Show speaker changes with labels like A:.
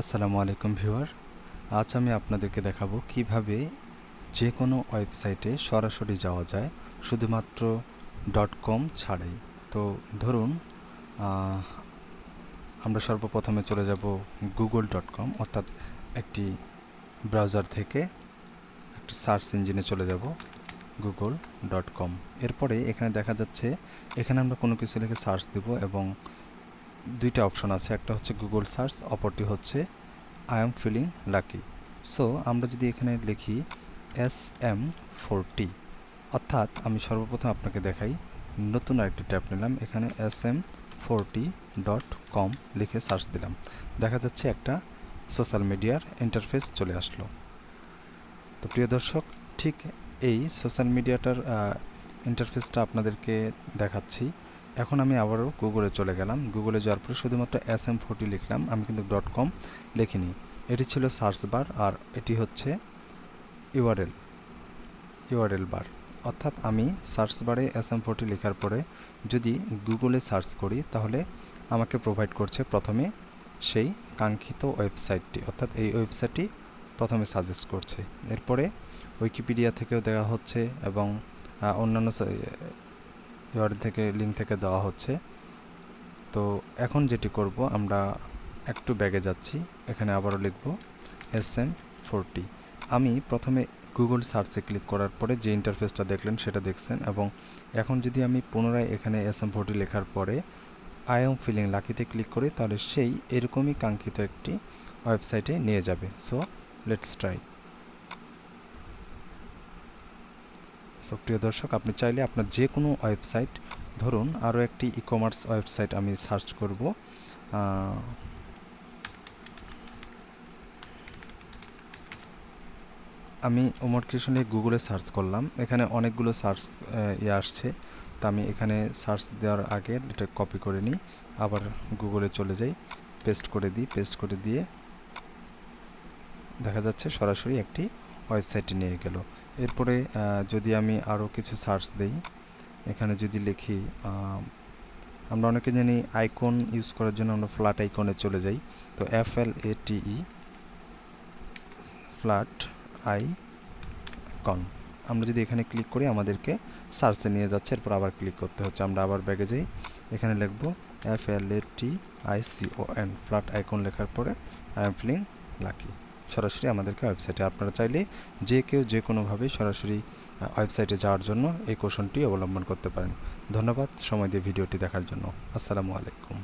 A: আসসালামু আলাইকুম ভিউয়ার। আজ আমি আপনাদেরকে দেখাবো কিভাবে যে কোনো ওয়েবসাইটে সরাসরি যাওয়া যায় শুধুমাত্র .com ছাড়াই। তো ধরুন আমরা সর্বপ্রথমে চলে যাব google.com, অর্থাৎ একটি ব্রাউজার থেকে একটি সার্চ ইঞ্জিনে চলে যাব google.com। এরপরে এখানে দেখা যাচ্ছে এখানে আমরা কোনো কিছু লিখে সার্চ দেব এবং দুইটা অপশন আছে, একটা হচ্ছে গুগল সার্চ, অপরটি হচ্ছে I am feeling lucky. So আমরা যদি এখানে লিখি SM40, অর্থাৎ আমি সর্বপ্রথম আপনাকে দেখাই, নতুন আরেকটি ট্যাব নিলাম, এখানে SM40.com লিখে সার্চ দিলাম, দেখা যাচ্ছে একটা সোশ্যাল মিডিয়ার ইন্টারফেস চলে আসলো। তো প্রিয় দর্শক, ঠিক এই সোশ্যাল মিডিয়াটার ইন্টারফেসটা আপনাদেরকে দেখাচ্ছি। এখন আমি আবারও গুগলে চলে গেলাম। গুগলে যাওয়ার পরে শুধুমাত্র SM40 লিখলাম, আমি কিন্তু .com লিখিনি। এটি ছিল সার্চ বার আর এটি হচ্ছে ইউআরএল বার। অর্থাৎ আমি সার্চ বারে SM40 লেখার পরে যদি গুগলে সার্চ করি তাহলে আমাকে প্রোভাইড করছে প্রথমে সেই কাঙ্ক্ষিত ওয়েবসাইটটি, অর্থাৎ এই ওয়েবসাইটটি প্রথমে সাজেস্ট করছে। এরপরে উইকিপিডিয়া থেকেও দেওয়া হচ্ছে এবং অন্যান্য ইউআরএল থেকে লিঙ্ক থেকে দেওয়া হচ্ছে। তো এখন যেটি করব, আমরা একটু ব্যাগে যাচ্ছি, এখানে আবারও লিখব SM40। আমি প্রথমে গুগল সার্চে ক্লিক করার পরে যে ইন্টারফেসটা দেখলেন সেটা দেখছেন, এবং এখন যদি আমি পুনরায় এখানে SM40 লেখার পরে আই এম ফিলিং লাকিতে ক্লিক করি তাহলে সেই এরকমই কাঙ্ক্ষিত একটি ওয়েবসাইটে নিয়ে যাবে। So let's try. সো প্রিয় দর্শক, আপনি চাইলে আপনার যে কোনো ওয়েবসাইট, ধরুন আরও একটি ই কমার্স ওয়েবসাইট আমি সার্চ করব, আমি UmarCreation গুগলে সার্চ করলাম, এখানে অনেকগুলো সার্চ আসছে। তা আমি এখানে সার্চ দেওয়ার আগে এটা কপি করে নিই, আবার গুগলে চলে যাই, পেস্ট করে দিই, পেস্ট করে দিয়ে দেখা যাচ্ছে সরাসরি একটি ওয়েবসাইটে নিয়ে গেল। এরপরে যদি আমি আরও কিছু সার্চ দেই, এখানে যদি লিখি, আমরা অনেকে জানি আইকন ইউজ করার জন্য আমরা ফ্ল্যাট আইকনে চলে যাই। তো FLATE ফ্ল্যাট আইকন, আমরা যদি এখানে ক্লিক করি আমাদেরকে সার্চে নিয়ে যাচ্ছে, এরপর আবার ক্লিক করতে হচ্ছে। আমরা আবার ব্যাগে যাই, এখানে লিখব FLATICON ফ্ল্যাট আইকন লেখার পরে আই এম ফিলিং লাকি, সরাসরি আমাদেরকে ওয়েবসাইটে। আপনারা চাইলে যে কেউ যে কোনোভাবে সরাসরি ওয়েবসাইটে যাওয়ার জন্য এই কৌশলটি অবলম্বন করতে পারেন। ধন্যবাদ সময় দিয়ে ভিডিওটি দেখার জন্য। আসসালামু আলাইকুম।